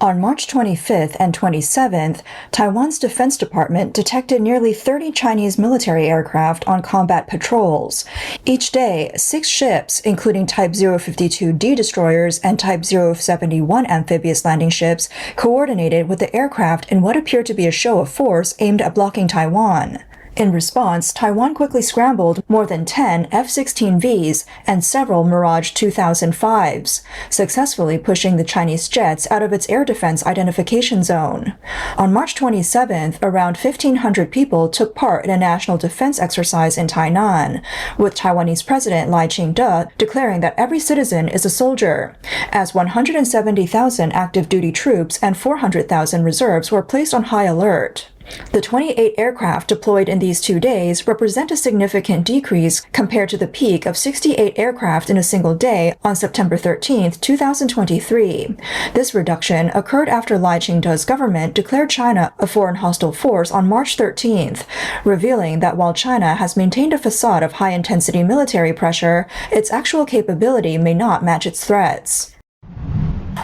On March 25th and 27th, Taiwan's Defense Department detected nearly 30 Chinese military aircraft on combat patrols. Each day, 6 ships, including Type 052D destroyers and Type 071 amphibious landing ships, coordinated with the aircraft in what appeared to be a show of force aimed at blocking Taiwan. In response, Taiwan quickly scrambled more than 10 F-16Vs and several Mirage 2005s, successfully pushing the Chinese jets out of its air defense identification zone. On March 27th, around 1,500 people took part in a national defense exercise in Tainan, with Taiwanese President Lai Ching-te declaring that every citizen is a soldier, as 170,000 active duty troops and 400,000 reserves were placed on high alert. The 28 aircraft deployed in these 2 days represent a significant decrease compared to the peak of 68 aircraft in a single day on September 13, 2023. This reduction occurred after Lai Ching-te's government declared China a foreign hostile force on March 13th, revealing that while China has maintained a facade of high-intensity military pressure, its actual capability may not match its threats.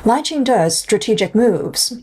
Lai Ching-te's strategic moves.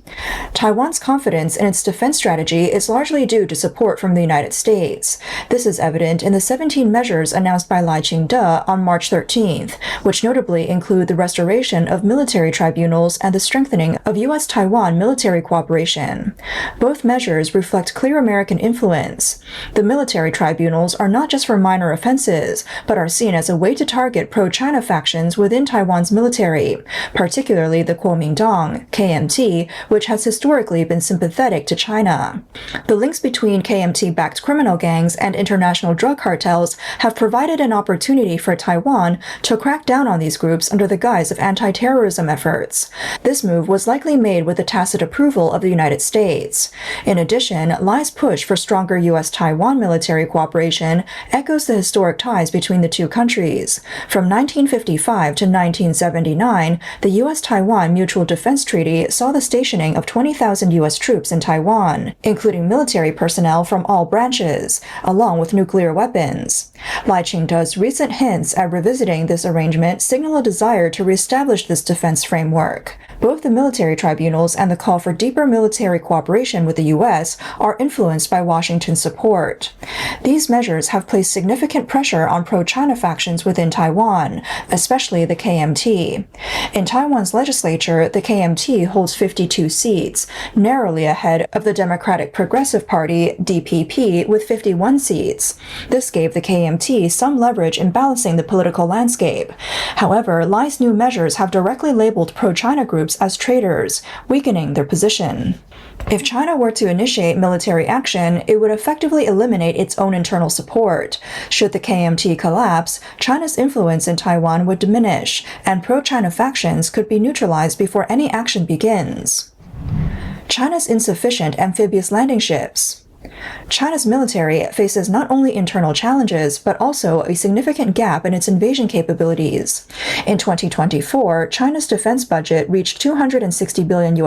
Taiwan's confidence in its defense strategy is largely due to support from the United States. This is evident in the 17 measures announced by Lai Ching-te on March 13th, which notably include the restoration of military tribunals and the strengthening of U.S.-Taiwan military cooperation. Both measures reflect clear American influence. The military tribunals are not just for minor offenses, but are seen as a way to target pro-China factions within Taiwan's military, particularly the Kuomintang, KMT, which has historically been sympathetic to China. The links between KMT-backed criminal gangs and international drug cartels have provided an opportunity for Taiwan to crack down on these groups under the guise of anti-terrorism efforts. This move was likely made with the tacit approval of the United States. In addition, Lai's push for stronger U.S.-Taiwan military cooperation echoes the historic ties between the two countries. From 1955 to 1979, the U.S.-Taiwan Mutual Defense Treaty saw the stationing of 20,000 U.S. troops in Taiwan, including military personnel from all branches, along with nuclear weapons. Lai Ching-te's recent hints at revisiting this arrangement signal a desire to reestablish this defense framework. Both the military tribunals and the call for deeper military cooperation with the U.S. are influenced by Washington's support. These measures have placed significant pressure on pro-China factions within Taiwan, especially the KMT. In Taiwan's legislature, the KMT holds 52 seats, narrowly ahead of the Democratic Progressive Party, DPP, with 51 seats. This gave the KMT some leverage in balancing the political landscape. However, Lai's new measures have directly labeled pro-China groups as traitors, weakening their position. If China were to initiate military action, it would effectively eliminate its own internal support. Should the KMT collapse, China's influence in Taiwan would diminish, and pro-China factions could be neutralized before any action begins. China's insufficient amphibious landing ships. China's military faces not only internal challenges, but also a significant gap in its invasion capabilities. In 2024, China's defense budget reached $260 billion,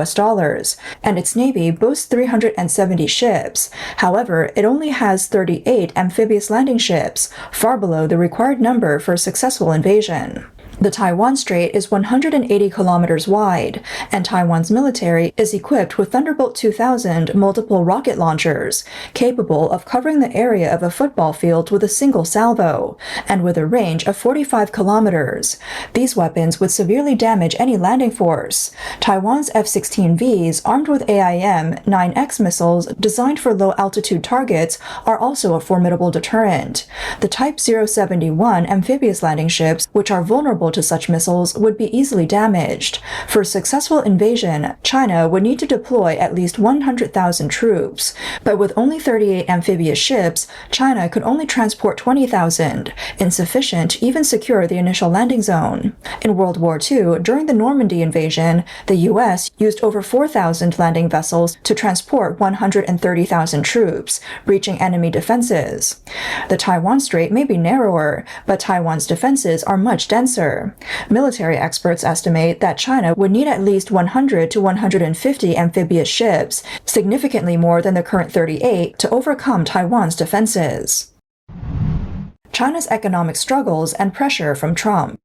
and its navy boasts 370 ships. However, it only has 38 amphibious landing ships, far below the required number for a successful invasion. The Taiwan Strait is 180 kilometers wide, and Taiwan's military is equipped with Thunderbolt 2000 multiple rocket launchers, capable of covering the area of a football field with a single salvo, and with a range of 45 kilometers. These weapons would severely damage any landing force. Taiwan's F-16Vs, armed with AIM-9X missiles designed for low-altitude targets, are also a formidable deterrent. The Type 071 amphibious landing ships, which are vulnerable to such missiles, would be easily damaged. For a successful invasion, China would need to deploy at least 100,000 troops. But with only 38 amphibious ships, China could only transport 20,000, insufficient to even secure the initial landing zone. In World War II, during the Normandy invasion, the U.S. used over 4,000 landing vessels to transport 130,000 troops, breaching enemy defenses. The Taiwan Strait may be narrower, but Taiwan's defenses are much denser. Military experts estimate that China would need at least 100 to 150 amphibious ships, significantly more than the current 38, to overcome Taiwan's defenses. China's economic struggles and pressure from Trump.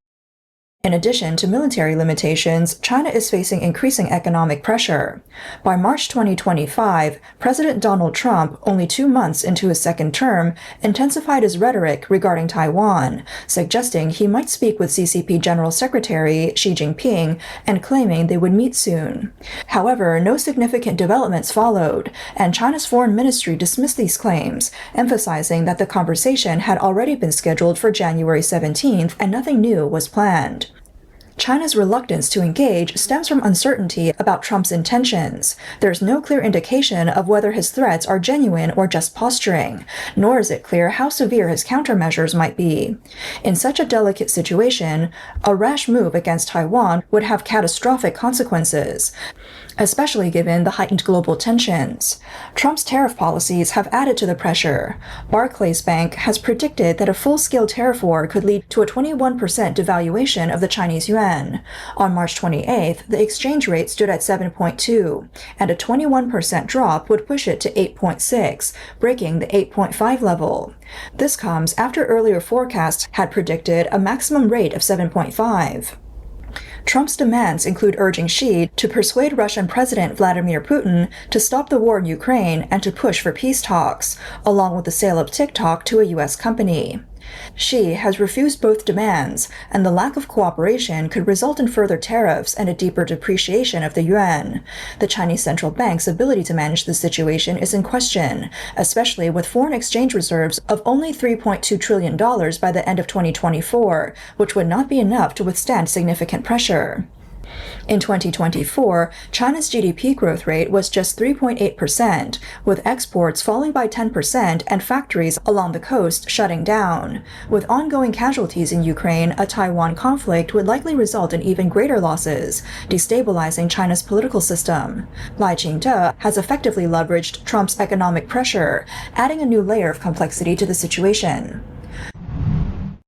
In addition to military limitations, China is facing increasing economic pressure. By March 2025, President Donald Trump, only 2 months into his second term, intensified his rhetoric regarding Taiwan, suggesting he might speak with CCP General Secretary Xi Jinping and claiming they would meet soon. However, no significant developments followed, and China's foreign ministry dismissed these claims, emphasizing that the conversation had already been scheduled for January 17th and nothing new was planned. China's reluctance to engage stems from uncertainty about Trump's intentions. There's no clear indication of whether his threats are genuine or just posturing, nor is it clear how severe his countermeasures might be. In such a delicate situation, a rash move against Taiwan would have catastrophic consequences, especially given the heightened global tensions. Trump's tariff policies have added to the pressure. Barclays Bank has predicted that a full-scale tariff war could lead to a 21% devaluation of the Chinese yuan. On March 28th, the exchange rate stood at 7.2, and a 21% drop would push it to 8.6, breaking the 8.5 level. This comes after earlier forecasts had predicted a maximum rate of 7.5. Trump's demands include urging Xi to persuade Russian President Vladimir Putin to stop the war in Ukraine and to push for peace talks, along with the sale of TikTok to a U.S. company. Xi has refused both demands, and the lack of cooperation could result in further tariffs and a deeper depreciation of the yuan. The Chinese central bank's ability to manage the situation is in question, especially with foreign exchange reserves of only $3.2 trillion by the end of 2024, which would not be enough to withstand significant pressure. In 2024, China's GDP growth rate was just 3.8%, with exports falling by 10% and factories along the coast shutting down. With ongoing casualties in Ukraine, a Taiwan conflict would likely result in even greater losses, destabilizing China's political system. Lai Ching-te has effectively leveraged Trump's economic pressure, adding a new layer of complexity to the situation.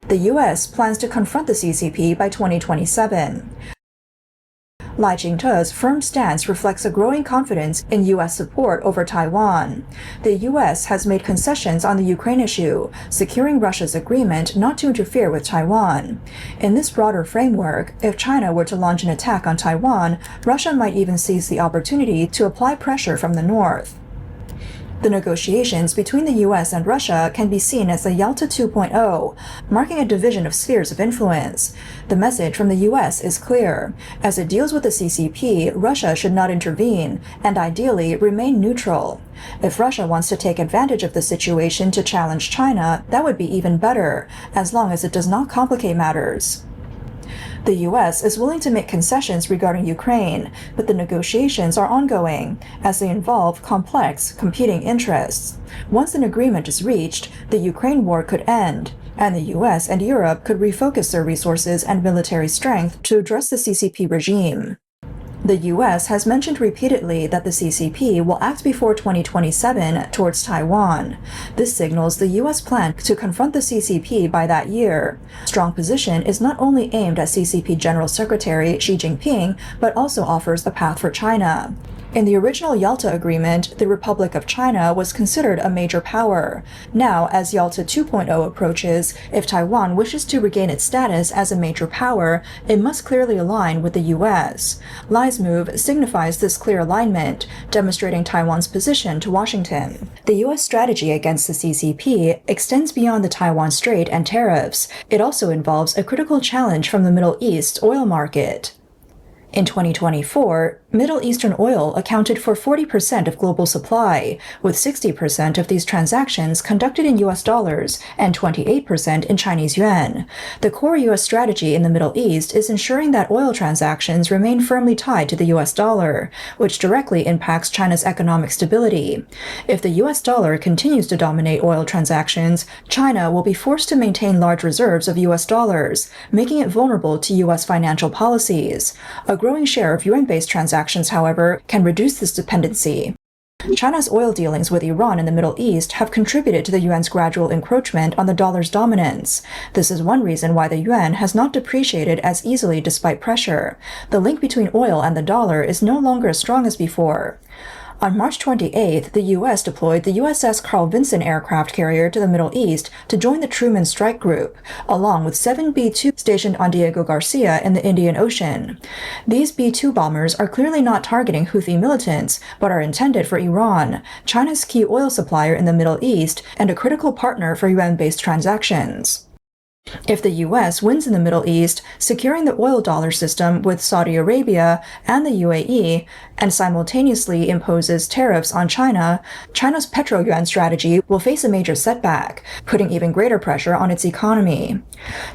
The U.S. plans to confront the CCP by 2027. Lai Ching-te's firm stance reflects a growing confidence in U.S. support over Taiwan. The U.S. has made concessions on the Ukraine issue, securing Russia's agreement not to interfere with Taiwan. In this broader framework, if China were to launch an attack on Taiwan, Russia might even seize the opportunity to apply pressure from the north. The negotiations between the U.S. and Russia can be seen as the Yalta 2.0, marking a division of spheres of influence. The message from the U.S. is clear. As it deals with the CCP, Russia should not intervene, and ideally remain neutral. If Russia wants to take advantage of the situation to challenge China, that would be even better, as long as it does not complicate matters. The U.S. is willing to make concessions regarding Ukraine, but the negotiations are ongoing, as they involve complex, competing interests. Once an agreement is reached, the Ukraine war could end, and the U.S. and Europe could refocus their resources and military strength to address the CCP regime. The U.S. has mentioned repeatedly that the CCP will act before 2027 towards Taiwan. This signals the U.S. plan to confront the CCP by that year. Strong position is not only aimed at CCP General Secretary Xi Jinping, but also offers the path for China. In the original Yalta Agreement, the Republic of China was considered a major power. Now, as Yalta 2.0 approaches, if Taiwan wishes to regain its status as a major power, it must clearly align with the U.S. Lai's move signifies this clear alignment, demonstrating Taiwan's position to Washington. The U.S. strategy against the CCP extends beyond the Taiwan Strait and tariffs. It also involves a critical challenge from the Middle East oil market. In 2024, Middle Eastern oil accounted for 40% of global supply, with 60% of these transactions conducted in U.S. dollars and 28% in Chinese yuan. The core U.S. strategy in the Middle East is ensuring that oil transactions remain firmly tied to the U.S. dollar, which directly impacts China's economic stability. If the U.S. dollar continues to dominate oil transactions, China will be forced to maintain large reserves of U.S. dollars, making it vulnerable to U.S. financial policies. A growing share of yuan-based transactions, however, can reduce this dependency. China's oil dealings with Iran in the Middle East have contributed to the yuan's gradual encroachment on the dollar's dominance. This is one reason why the yuan has not depreciated as easily despite pressure. The link between oil and the dollar is no longer as strong as before. On March 28th, the U.S. deployed the USS Carl Vinson aircraft carrier to the Middle East to join the Truman Strike Group, along with 7 B-2 stationed on Diego Garcia in the Indian Ocean. These B-2 bombers are clearly not targeting Houthi militants, but are intended for Iran, China's key oil supplier in the Middle East and a critical partner for yuan-based transactions. If the U.S. wins in the Middle East, securing the oil dollar system with Saudi Arabia and the UAE, and simultaneously imposes tariffs on China, China's petro-yuan strategy will face a major setback, putting even greater pressure on its economy.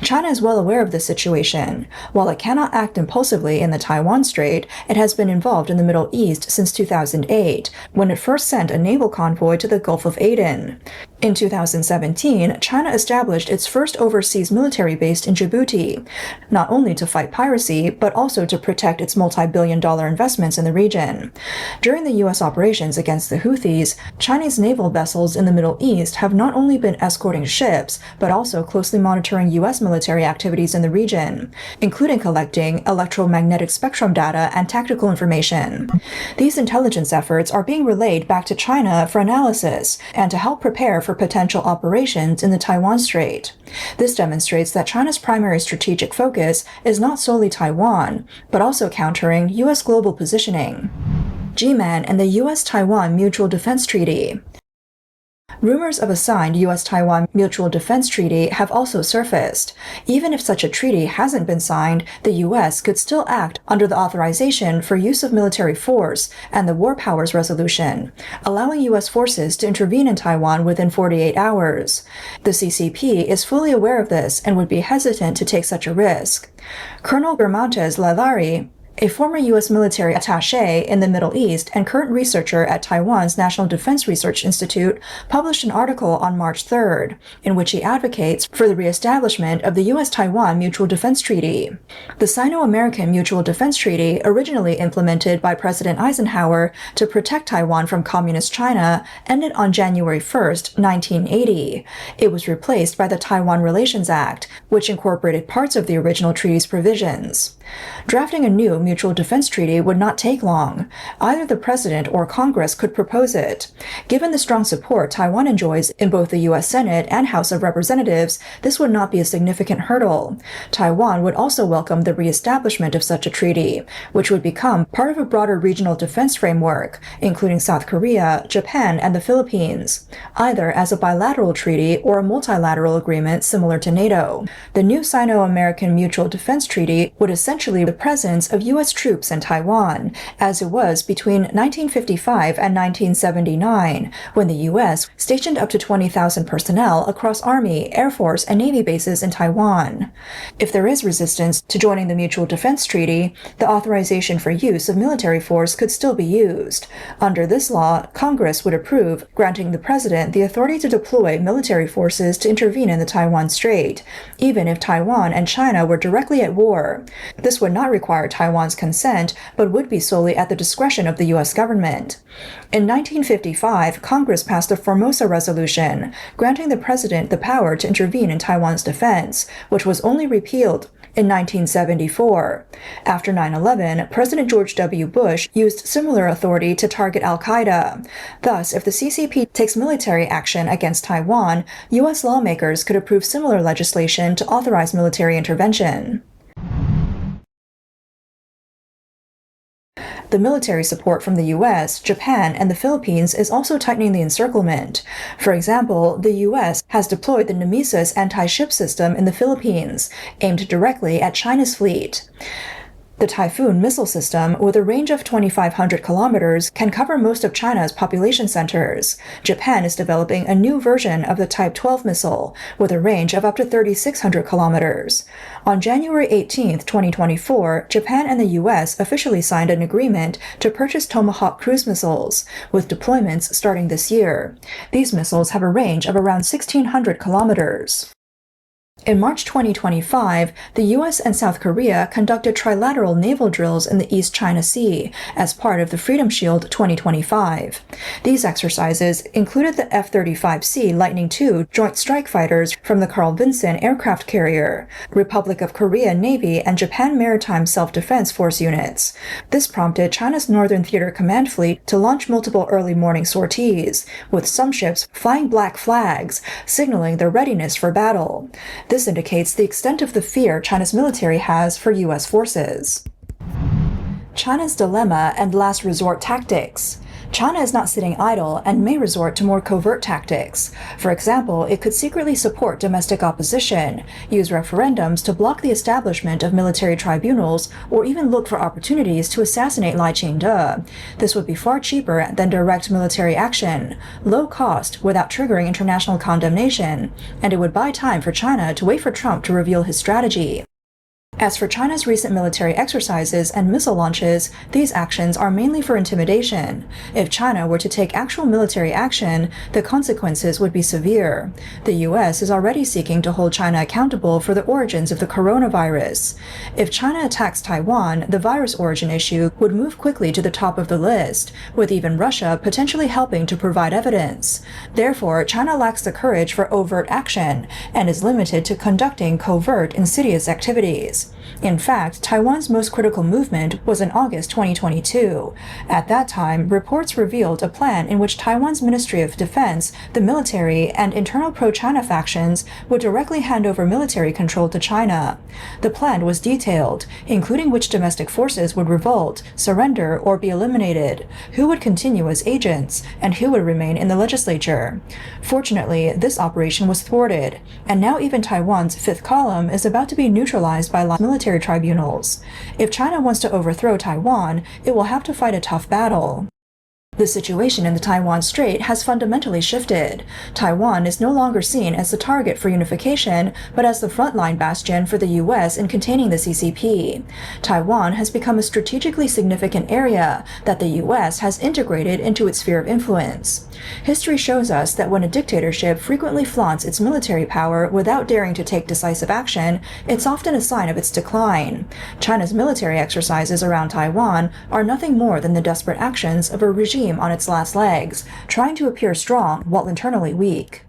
China is well aware of this situation. While it cannot act impulsively in the Taiwan Strait, it has been involved in the Middle East since 2008, when it first sent a naval convoy to the Gulf of Aden. In 2017, China established its first overseas military base in Djibouti, not only to fight piracy, but also to protect its multi-billion-dollar investments in the region. During the U.S. operations against the Houthis, Chinese naval vessels in the Middle East have not only been escorting ships, but also closely monitoring U.S. military activities in the region, including collecting electromagnetic spectrum data and tactical information. These intelligence efforts are being relayed back to China for analysis and to help prepare for potential operations in the Taiwan Strait. This demonstrates that China's primary strategic focus is not solely Taiwan, but also countering U.S. global positioning. G-Man and the U.S.-Taiwan Mutual Defense Treaty. Rumors of a signed U.S.-Taiwan Mutual Defense Treaty have also surfaced. Even if such a treaty hasn't been signed, the U.S. could still act under the Authorization for Use of Military Force and the War Powers Resolution, allowing U.S. forces to intervene in Taiwan within 48 hours. The CCP is fully aware of this and would be hesitant to take such a risk. Colonel Guermantes Lalari, a former U.S. military attaché in the Middle East and current researcher at Taiwan's National Defense Research Institute, published an article on March 3rd, in which he advocates for the reestablishment of the U.S.-Taiwan Mutual Defense Treaty. The Sino-American Mutual Defense Treaty, originally implemented by President Eisenhower to protect Taiwan from Communist China, ended on January 1st, 1980. It was replaced by the Taiwan Relations Act, which incorporated parts of the original treaty's provisions. Drafting a new mutual defense treaty would not take long. Either the President or Congress could propose it. Given the strong support Taiwan enjoys in both the U.S. Senate and House of Representatives, this would not be a significant hurdle. Taiwan would also welcome the reestablishment of such a treaty, which would become part of a broader regional defense framework, including South Korea, Japan, and the Philippines, either as a bilateral treaty or a multilateral agreement similar to NATO. The new Sino-American Mutual Defense Treaty would essentially the presence of U.S. troops in Taiwan, as it was between 1955 and 1979, when the U.S. stationed up to 20,000 personnel across Army, Air Force, and Navy bases in Taiwan. If there is resistance to joining the Mutual Defense Treaty, the authorization for use of military force could still be used. Under this law, Congress would approve, granting the President the authority to deploy military forces to intervene in the Taiwan Strait, even if Taiwan and China were directly at war. This would not require Taiwan's consent, but would be solely at the discretion of the U.S. government. In 1955, Congress passed the Formosa Resolution, granting the President the power to intervene in Taiwan's defense, which was only repealed in 1974. After 9/11, President George W. Bush used similar authority to target al-Qaeda. Thus, if the CCP takes military action against Taiwan, U.S. lawmakers could approve similar legislation to authorize military intervention. The military support from the U.S., Japan, and the Philippines is also tightening the encirclement. For example, the U.S. has deployed the Nemesis anti-ship system in the Philippines, aimed directly at China's fleet. The Typhoon missile system, with a range of 2,500 kilometers, can cover most of China's population centers. Japan is developing a new version of the Type 12 missile, with a range of up to 3,600 kilometers. On January 18, 2024, Japan and the U.S. officially signed an agreement to purchase Tomahawk cruise missiles, with deployments starting this year. These missiles have a range of around 1,600 kilometers. In March 2025, the US and South Korea conducted trilateral naval drills in the East China Sea as part of the Freedom Shield 2025. These exercises included the F-35C Lightning II Joint Strike Fighters from the Carl Vinson aircraft carrier, Republic of Korea Navy, and Japan Maritime Self-Defense Force units. This prompted China's Northern Theater Command Fleet to launch multiple early morning sorties, with some ships flying black flags, signaling their readiness for battle. This indicates the extent of the fear China's military has for U.S. forces. China's dilemma and last resort tactics. China is not sitting idle and may resort to more covert tactics. For example, it could secretly support domestic opposition, use referendums to block the establishment of military tribunals, or even look for opportunities to assassinate Lai Ching-te. This would be far cheaper than direct military action, low cost without triggering international condemnation, and it would buy time for China to wait for Trump to reveal his strategy. As for China's recent military exercises and missile launches, these actions are mainly for intimidation. If China were to take actual military action, the consequences would be severe. The U.S. is already seeking to hold China accountable for the origins of the coronavirus. If China attacks Taiwan, the virus origin issue would move quickly to the top of the list, with even Russia potentially helping to provide evidence. Therefore, China lacks the courage for overt action and is limited to conducting covert, insidious activities. In fact, Taiwan's most critical movement was in August 2022. At that time, reports revealed a plan in which Taiwan's Ministry of Defense, the military, and internal pro-China factions would directly hand over military control to China. The plan was detailed, including which domestic forces would revolt, surrender, or be eliminated, who would continue as agents, and who would remain in the legislature. Fortunately, this operation was thwarted, and now even Taiwan's fifth column is about to be neutralized by military tribunals. If China wants to overthrow Taiwan, it will have to fight a tough battle. The situation in the Taiwan Strait has fundamentally shifted. Taiwan is no longer seen as the target for unification, but as the frontline bastion for the U.S. in containing the CCP. Taiwan has become a strategically significant area that the U.S. has integrated into its sphere of influence. History shows us that when a dictatorship frequently flaunts its military power without daring to take decisive action, it's often a sign of its decline. China's military exercises around Taiwan are nothing more than the desperate actions of a regime on its last legs, trying to appear strong while internally weak.